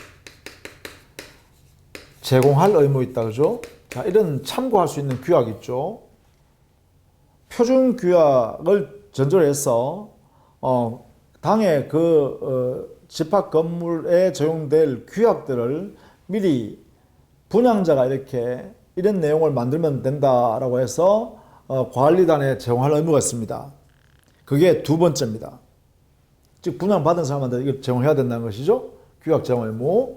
제공할 의무 있다, 그죠? 자, 이런 참고할 수 있는 규약이 있죠. 표준 규약을 전제로 해서 당의 집합 건물에 적용될 규약들을 미리 분양자가 이렇게 이런 내용을 만들면 된다라고 해서 관리단에 제공할 의무가 있습니다. 그게 두 번째입니다. 즉 분양받은 사람한테 이걸 제공해야 된다는 것이죠. 규약 제공 의무.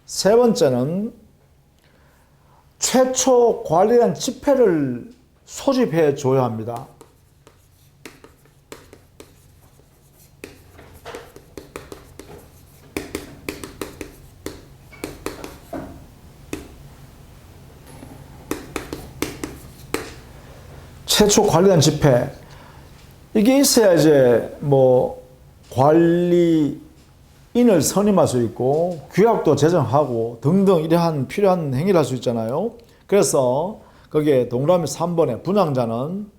세 번째는 최초 관리단 집회를 소집해 줘야 합니다. 최초 관리단 집회. 이게 있어야 이제 관리인을 선임할 수 있고 규약도 제정하고 등등 이러한 필요한 행위를 할 수 있잖아요. 그래서 거기에 동그라미 3번에 분양자는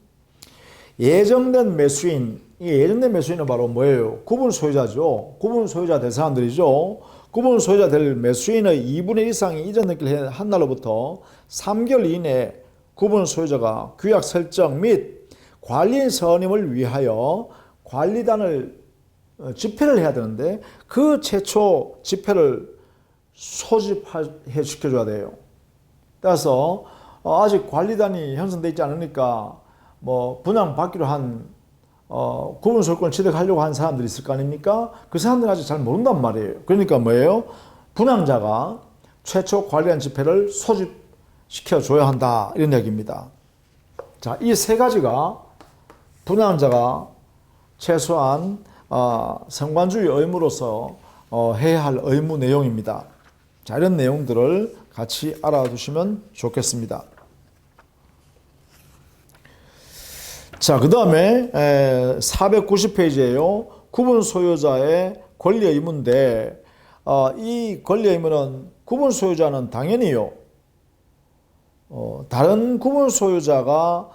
예정된 매수인, 이 예정된 매수인은 바로 뭐예요? 구분 소유자죠. 구분 소유자 될 사람들이죠. 구분 소유자 될 매수인의 2분의 1 이상이 이전 한 날로부터 3개월 이내에 구분 소유자가 규약 설정 및 관리인 선임을 위하여 관리단을 집회를 해야 되는데 그 최초 집회를 소집해 시켜줘야 돼요. 따라서 아직 관리단이 형성되어 있지 않으니까 분양받기로 한 구분 소유권을 취득하려고 한 사람들이 있을 거 아닙니까? 그 사람들은 아직 잘 모른단 말이에요. 그러니까 뭐예요? 분양자가 최초 관리단 집회를 소집시켜줘야 한다 이런 얘기입니다. 자, 이 세 가지가 분양자가 최소한 성관주의 의무로서 해야 할 의무 내용입니다. 자, 이런 내용들을 같이 알아두시면 좋겠습니다. 자, 그 다음에 490페이지에요. 구분 소유자의 권리 의무인데 이 권리 의무는 구분 소유자는 당연히요. 다른 구분 소유자가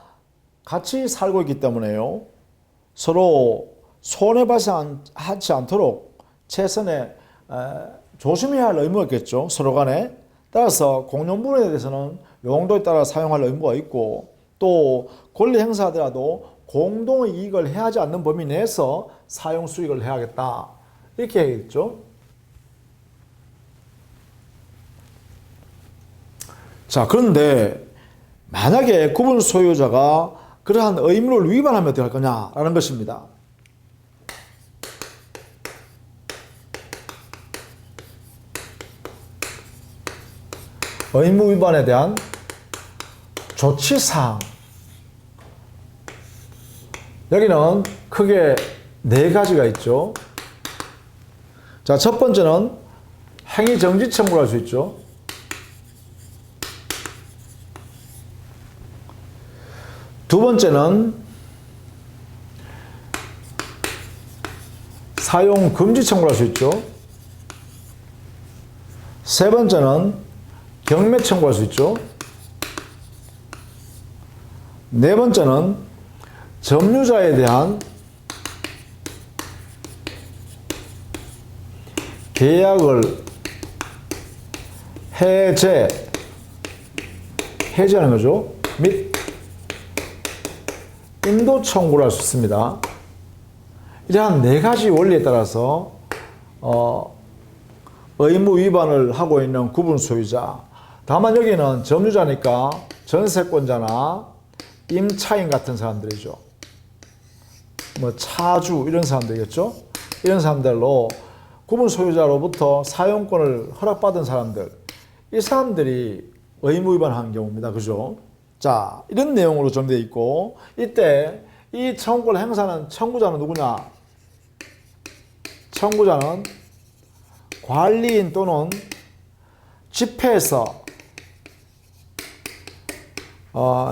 같이 살고 있기 때문에요. 서로 손해발생하지 않도록 최선의 조심해야 할 의무가 있겠죠. 서로 간에. 따라서 공용분에 대해서는 용도에 따라 사용할 의무가 있고 또 권리 행사하더라도 공동의 이익을 해하지 않는 범위 내에서 사용 수익을 해야겠다. 이렇게 해야겠죠. 자, 그런데 만약에 구분 소유자가 그러한 의무를 위반하면 어떻게 할 거냐라는 것입니다. 의무 위반에 대한 조치사항. 여기는 크게 네 가지가 있죠. 자, 첫 번째는 행위정지 청구를 할 수 있죠. 두 번째는 사용 금지 청구를 할 수 있죠. 세 번째는 경매 청구할 수 있죠. 네 번째는 점유자에 대한 계약을 해제하는 거죠. 및 인도 청구를 할 수 있습니다. 이러한 네 가지 원리에 따라서 의무 위반을 하고 있는 구분 소유자. 다만 여기는 점유자니까 전세권자나 임차인 같은 사람들이죠. 차주 이런 사람들이겠죠. 이런 사람들로 구분 소유자로부터 사용권을 허락받은 사람들, 이 사람들이 의무 위반한 경우입니다. 그죠? 자, 이런 내용으로 정되어 있고 이때 이 청구권을 행사하는 청구자는 누구냐? 청구자는 관리인 또는 집회에서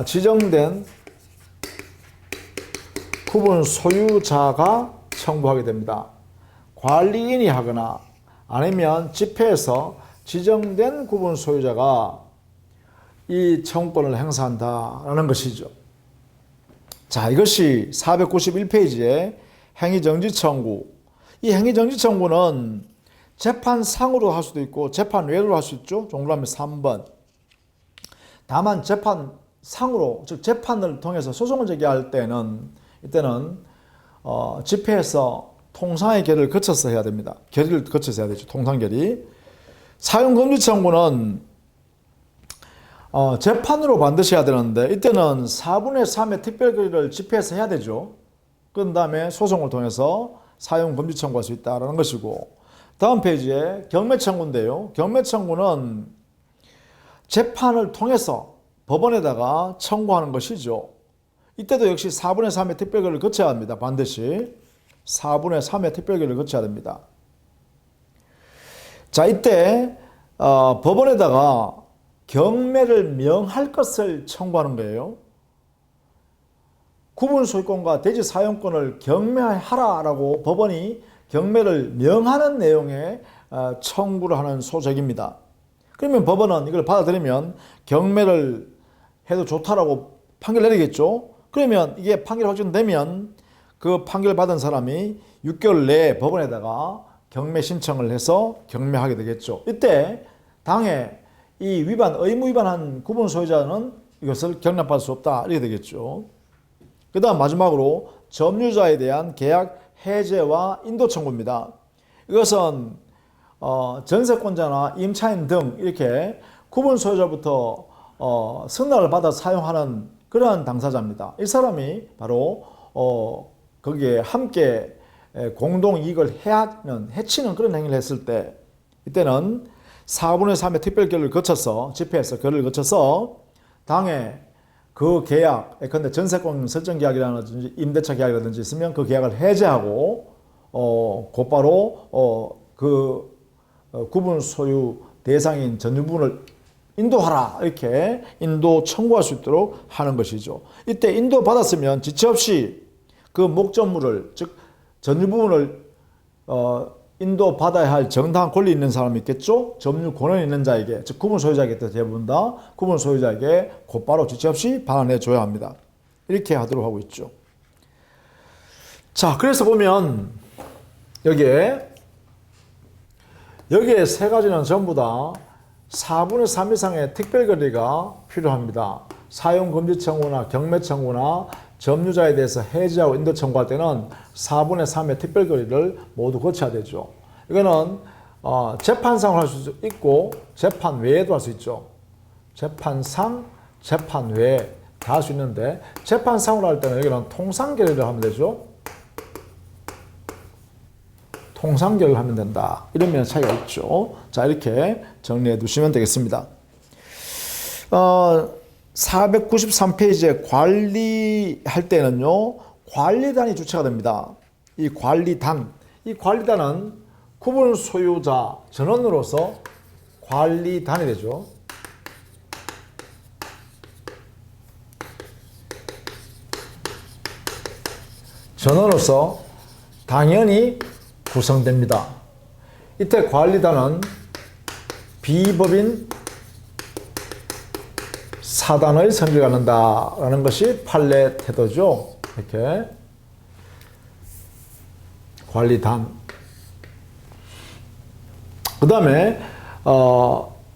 지정된 구분 소유자가 청구하게 됩니다. 관리인이 하거나 아니면 집회에서 지정된 구분 소유자가 이 청구권을 행사한다라는 것이죠. 자, 이것이 491페이지의 행위정지 청구. 이 행위정지 청구는 재판상으로 할 수도 있고 재판 외로 할 수 있죠. 동그라미 3번. 다만 재판상으로, 즉 재판을 통해서 소송을 제기할 때는 이때는 집회에서 통상의 결의를 거쳐서 해야 됩니다. 결의를 거쳐서 해야 되죠. 통상 결의. 사용금지 청구는 재판으로 반드시 해야 되는데 이때는 4분의 3의 특별결의를 집행해서 해야 되죠. 그 다음에 소송을 통해서 사용금지 청구할 수 있다는 것이고, 다음 페이지에 경매청구인데요. 경매청구는 재판을 통해서 법원에다가 청구하는 것이죠. 이때도 역시 4분의 3의 특별결의를 거쳐야 합니다. 반드시 4분의 3의 특별결의를 거쳐야 됩니다. 자, 이때 법원에다가 경매를 명할 것을 청구하는 거예요. 구분 소유권과 대지 사용권을 경매하라라고 법원이 경매를 명하는 내용의 청구를 하는 소책입니다. 그러면 법원은 이걸 받아들이면 경매를 해도 좋다라고 판결 내리겠죠. 그러면 이게 판결 확정되면 그 판결 받은 사람이 6개월 내에 법원에다가 경매 신청을 해서 경매하게 되겠죠. 이때 당해 이 의무 위반한 구분 소유자는 이것을 경납받을 수 없다 이렇게 되겠죠. 그 다음 마지막으로 점유자에 대한 계약 해제와 인도 청구입니다. 이것은 전세권자나 임차인 등 이렇게 구분 소유자부터 승낙을 받아 사용하는 그러한 당사자입니다. 이 사람이 바로 거기에 함께 공동 이익을 해치는 그런 행위를 했을 때 이때는 4분의 3의 특별결의를 거쳐서 집회에서 결의를 거쳐서 당해 그 계약, 예컨대 전세권 설정 계약이라든지 임대차 계약이라든지 있으면 그 계약을 해제하고 곧바로 그 구분 소유 대상인 전유분을 인도하라 이렇게 인도 청구할 수 있도록 하는 것이죠. 이때 인도 받았으면 지체 없이 그 목적물을 즉 전유부분을 인도 받아야 할 정당한 권리 있는 사람이 있겠죠. 점유 권한 있는 자에게 즉 구분 소유자에게 대부분 다 구분 소유자에게 곧바로 지체 없이 반환해 줘야 합니다. 이렇게 하도록 하고 있죠. 자, 그래서 보면 여기에 세 가지는 전부 다 4분의 3 이상의 특별결의가 필요합니다. 사용금지 청구나 경매 청구나 점유자에 대해서 해지하고 인도 청구할 때는 4분의 3의 특별결의를 모두 거쳐야 되죠. 이거는 재판상으로 할 수 있고 재판 외에도 할 수 있죠. 재판상, 재판 외에 다 할 수 있는데 재판상으로 할 때는 여기는 통상결의를 하면 되죠. 통상결의를 하면 된다. 이런 면에 차이가 있죠. 자, 이렇게 정리해 두시면 되겠습니다. 493페이지에 관리할 때는요, 관리단이 주체가 됩니다. 이 관리단은 구분 소유자 전원으로서 관리단이 되죠. 전원으로서 당연히 구성됩니다. 이때 관리단은 비법인 사단의 선지를 갖는다라는 것이 판례 태도죠. 이렇게 관리단. 그 다음에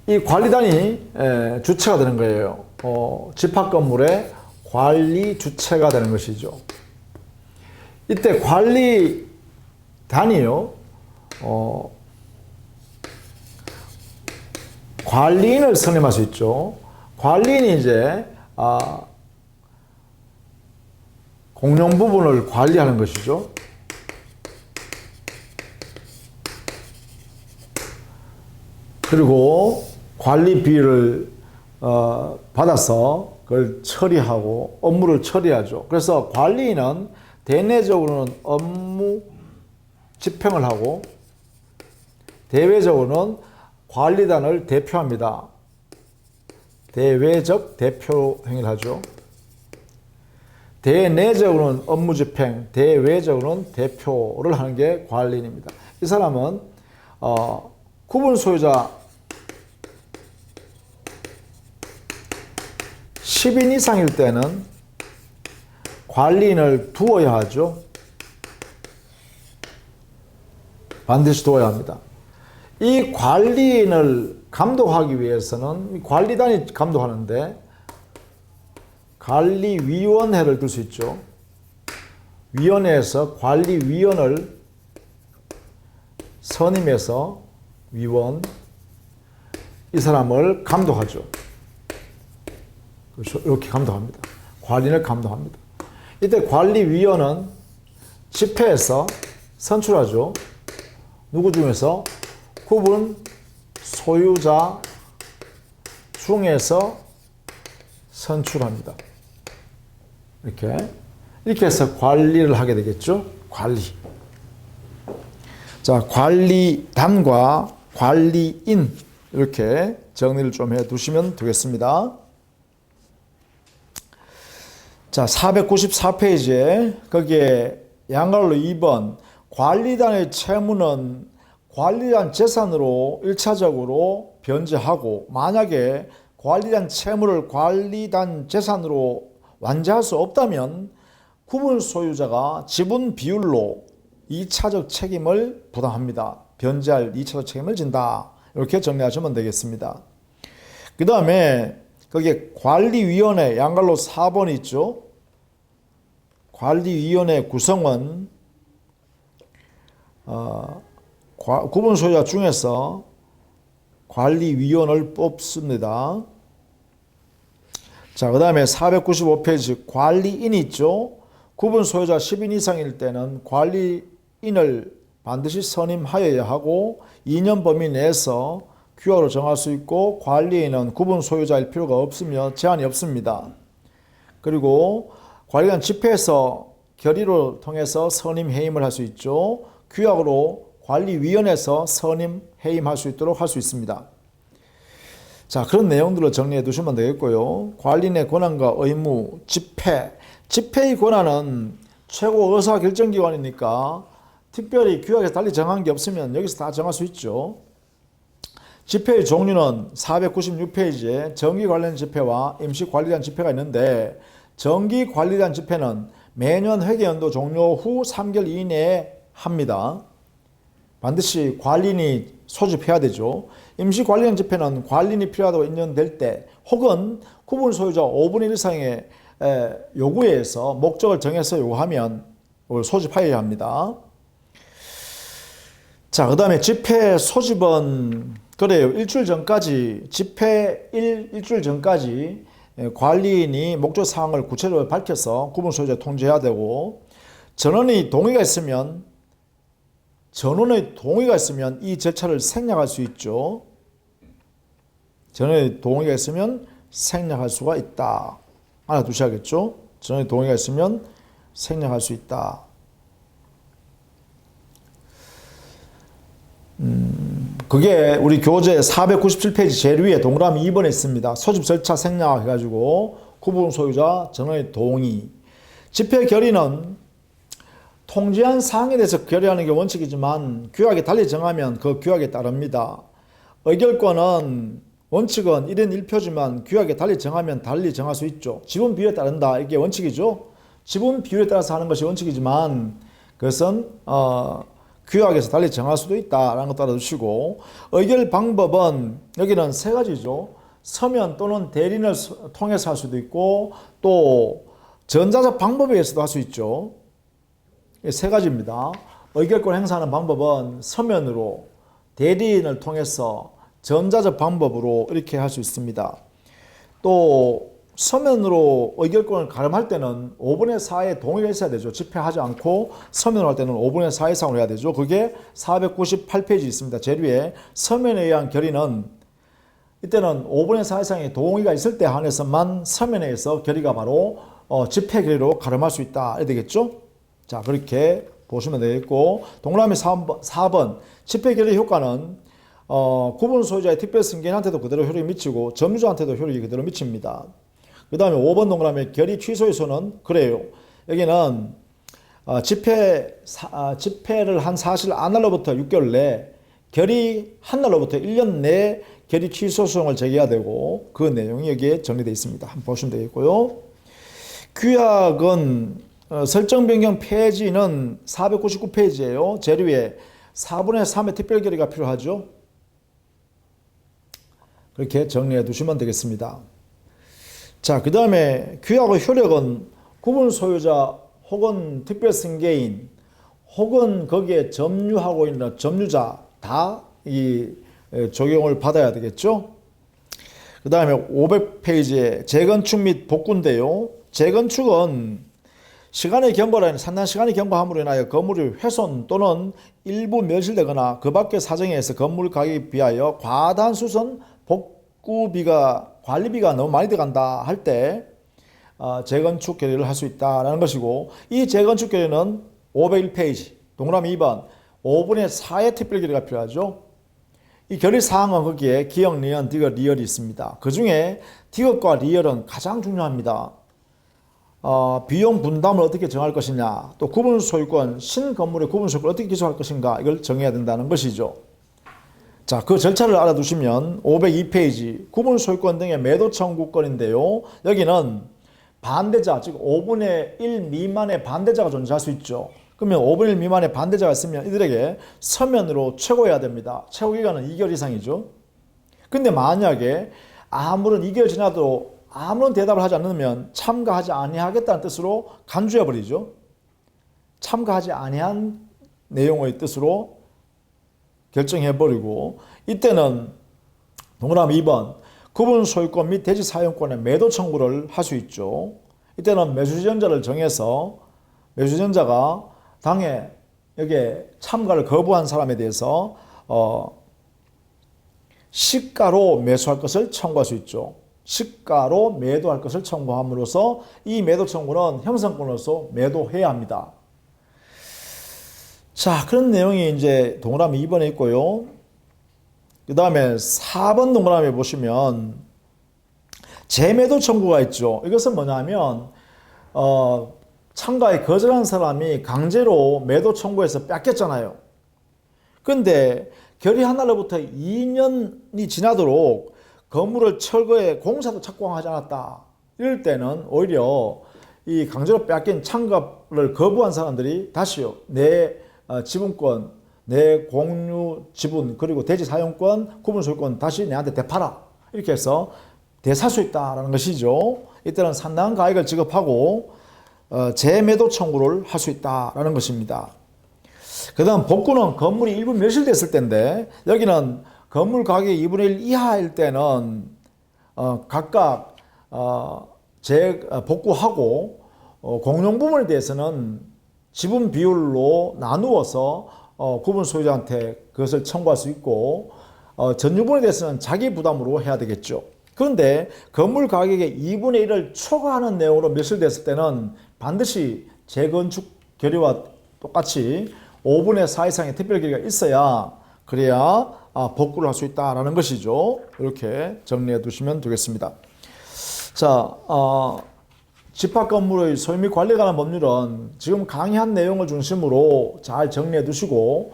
이 관리단이 주체가 되는 거예요. 집합 건물의 관리 주체가 되는 것이죠. 이때 관리단이요, 관리인을 선임할 수 있죠. 관리인이 이제 공용 부분을 관리하는 것이죠. 그리고 관리비를 받아서 그걸 처리하고 업무를 처리하죠. 그래서 관리인은 대내적으로는 업무 집행을 하고 대외적으로는 관리단을 대표합니다. 대외적 대표 행위를 하죠. 대내적으로는 업무 집행, 대외적으로는 대표를 하는 게 관리인입니다. 이 사람은 구분 소유자 10인 이상일 때는 관리인을 두어야 하죠. 반드시 두어야 합니다. 이 관리인을 감독하기 위해서는 관리단이 감독하는데 관리위원회를 둘 수 있죠. 위원회에서 관리위원을 선임해서 위원, 이 사람을 감독하죠. 그렇죠? 이렇게 감독합니다. 관리인을 감독합니다. 이때 관리위원은 집회에서 선출하죠. 누구 중에서? 구분 소유자 중에서 선출합니다. 이렇게 해서 관리를 하게 되겠죠. 관리. 자, 관리단과 관리인 이렇게 정리를 좀 해 두시면 되겠습니다. 자, 494페이지에 거기에 양갈로 2번 관리단의 채무는 관리단 재산으로 1차적으로 변제하고 만약에 관리단 채무를 관리단 재산으로 완제할 수 없다면 구분 소유자가 지분 비율로 2차적 책임을 부담합니다. 변제할 2차적 책임을 진다. 이렇게 정리하시면 되겠습니다. 그 다음에 거기에 관리위원회 양갈로 4번 있죠. 관리위원회 구성은 구분 소유자 중에서 관리위원을 뽑습니다. 자, 그 다음에 495페이지 관리인이 있죠. 구분 소유자 10인 이상일 때는 관리인을 반드시 선임하여야 하고 2년 범위 내에서 규약으로 정할 수 있고 관리인은 구분 소유자일 필요가 없으며 제한이 없습니다. 그리고 관리단 집회에서 결의를 통해서 선임 해임을 할 수 있죠. 규약으로 관리위원회에서 선임 해임할 수 있도록 할 수 있습니다. 자, 그런 내용들을 정리해 두시면 되겠고요. 관리인의 권한과 의무, 집회의 권한은 최고 의사결정기관이니까 특별히 규약에서 달리 정한 게 없으면 여기서 다 정할 수 있죠. 집회의 종류는 496페이지에 정기관련 집회와 임시관리단 집회가 있는데 정기관리단 집회는 매년 회계연도 종료 후 3개월 이내에 합니다. 반드시 관리인이 소집해야 되죠. 임시관리단 집회는 관리인이 필요하다고 인정될 때 혹은 구분 소유자 5분의 1 이상의 요구에 의해서 목적을 정해서 요구하면 소집하여야 합니다. 자, 그 다음에 집회 소집은 그래요. 일주일 전까지 집회 일주일 전까지 관리인이 목적 사항을 구체적으로 밝혀서 구분 소유자에 통지해야 되고 전원의 동의가 있으면 이 절차를 생략할 수 있죠. 전원의 동의가 있으면 생략할 수가 있다. 알아두셔야겠죠. 전원의 동의가 있으면 생략할 수 있다. 그게 우리 교재 497페이지 제일 위에 동그라미 2번에 있습니다. 소집 절차 생략해가지고 구분 소유자 전원의 동의. 집회 결의는 통지한 사항에 대해서 결의하는 게 원칙이지만 규약에 달리 정하면 그 규약에 따릅니다. 의결권은 원칙은 1인 1표지만 규약에 달리 정하면 달리 정할 수 있죠. 지분 비율에 따른다. 이게 원칙이죠. 지분 비율에 따라서 하는 것이 원칙이지만 그것은 규약에서 달리 정할 수도 있다라는 것도 알아두시고 의결 방법은 여기는 세 가지죠. 서면 또는 대리인을 통해서 할 수도 있고 또 전자적 방법에 의해서도 할 수 있죠. 세 가지입니다. 의결권 행사하는 방법은 서면으로 대리인을 통해서 전자적 방법으로 이렇게 할 수 있습니다. 또 서면으로 의결권을 가름할 때는 5분의 4의 동의가 있어야 되죠. 집회하지 않고 서면으로 할 때는 5분의 4 이상으로 해야 되죠. 그게 498페이지 있습니다. 제일 위에 서면에 의한 결의는 이때는 5분의 4 이상의 동의가 있을 때 한해서만 서면에 의해서 결의가 바로 집회 결의로 가름할 수 있다. 이래 되겠죠. 자, 그렇게 보시면 되겠고 동그라미 4번 집회 결의 효과는 구분 소유자의 특별 승계인한테도 그대로 효력이 미치고 점유자한테도 효력이 그대로 미칩니다. 그 다음에 5번 동그라미 결의 취소의 수는 그래요. 여기는 집회를 한 사실 안 날로부터 6개월 내 결의한 날로부터 1년 내에 결의 취소 소송을 제기해야 되고 그 내용이 여기에 정리되어 있습니다. 한번 보시면 되겠고요. 규약은 설정 변경 폐지는 499페이지예요. 제일 위에 4분의 3의 특별 결의가 필요하죠. 그렇게 정리해 두시면 되겠습니다. 자, 그 다음에 규약의 효력은 구분 소유자 혹은 특별 승계인 혹은 거기에 점유하고 있는 점유자 다 이 적용을 받아야 되겠죠. 그 다음에 500페이지에 재건축 및 복구인데요. 재건축은 시간의 경과라는 상당한 시간의 경과함으로 인하여 건물이 훼손 또는 일부 멸실되거나 그 밖의 사정에 의해서 건물 가격에 비하여 과다한 수선 복구비가 관리비가 너무 많이 들어간다 할 때 재건축 결의를 할 수 있다는 것이고, 이 재건축 결의는 501페이지 동그라미 2번 5분의 4의 특별 결의가 필요하죠. 이 결의 사항은 거기에 기역, 리언, 디귿, 리얼이 있습니다. 그 중에 디귿과 리얼은 가장 중요합니다. 비용 분담을 어떻게 정할 것이냐, 또 구분 소유권, 신건물의 구분 소유권 어떻게 기소할 것인가, 이걸 정해야 된다는 것이죠. 자, 그 절차를 알아두시면 502페이지 구분 소유권 등의 매도 청구권인데요. 여기는 반대자, 즉 5분의 1 미만의 반대자가 존재할 수 있죠. 그러면 5분의 1 미만의 반대자가 있으면 이들에게 서면으로 최고해야 됩니다. 최고 기간은 2개월 이상이죠. 근데 만약에 아무런 2개월 지나도 아무런 대답을 하지 않으면 참가하지 아니하겠다는 뜻으로 간주해버리죠. 참가하지 아니한 내용의 뜻으로 결정해버리고, 이때는 동그라미 2번 구분 소유권 및 대지 사용권의 매도 청구를 할 수 있죠. 이때는 매수지원자를 정해서 매수지원자가 당해 여기에 참가를 거부한 사람에 대해서 시가로 매수할 것을 청구할 수 있죠. 시가로 매도할 것을 청구함으로써 이 매도 청구는 형성권으로서 매도해야 합니다. 자, 그런 내용이 이제 동그라미 2번에 있고요. 그 다음에 4번 동그라미 보시면 재매도 청구가 있죠. 이것은 뭐냐면 참가에 거절한 사람이 강제로 매도 청구해서 뺏겼잖아요. 근데 결의 하나로부터 2년이 지나도록 건물을 철거해 공사도 착공하지 않았다. 이럴 때는 오히려 이 강제로 뺏긴 참가를 거부한 사람들이 다시요, 내 지분권, 내 공유 지분, 그리고 대지 사용권, 구분 소유권 다시 내한테 되팔아. 이렇게 해서 되살 수 있다는 것이죠. 이때는 상당한 가액을 지급하고 재매도 청구를 할 수 있다는 것입니다. 그 다음 복구는 건물이 일부 멸실됐을 때인데, 여기는 건물 가격이 2분의 1 이하일 때는 각각 복구하고, 공용 부분에 대해서는 지분 비율로 나누어서 구분 소유자한테 그것을 청구할 수 있고, 전유 부분에 대해서는 자기 부담으로 해야 되겠죠. 그런데 건물 가격의 2분의 1을 초과하는 내용으로 멸실됐을 때는 반드시 재건축 결의와 똑같이 5분의 4 이상의 특별 결의가 있어야, 그래야 복구를 할 수 있다는 것이죠. 이렇게 정리해 두시면 되겠습니다. 자, 집합 건물의 소유 및 관리에 관한 법률은 지금 강의한 내용을 중심으로 잘 정리해 두시고,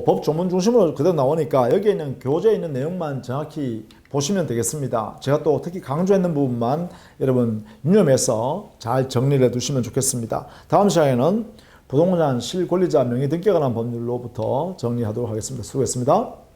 법 조문 중심으로 그대로 나오니까 여기에 있는 교재에 있는 내용만 정확히 보시면 되겠습니다. 제가 또 특히 강조했는 부분만 여러분 유념해서 잘 정리를 해 두시면 좋겠습니다. 다음 시간에는 부동산 실권리자 명의 등기에 관한 법률로부터 정리하도록 하겠습니다. 수고했습니다.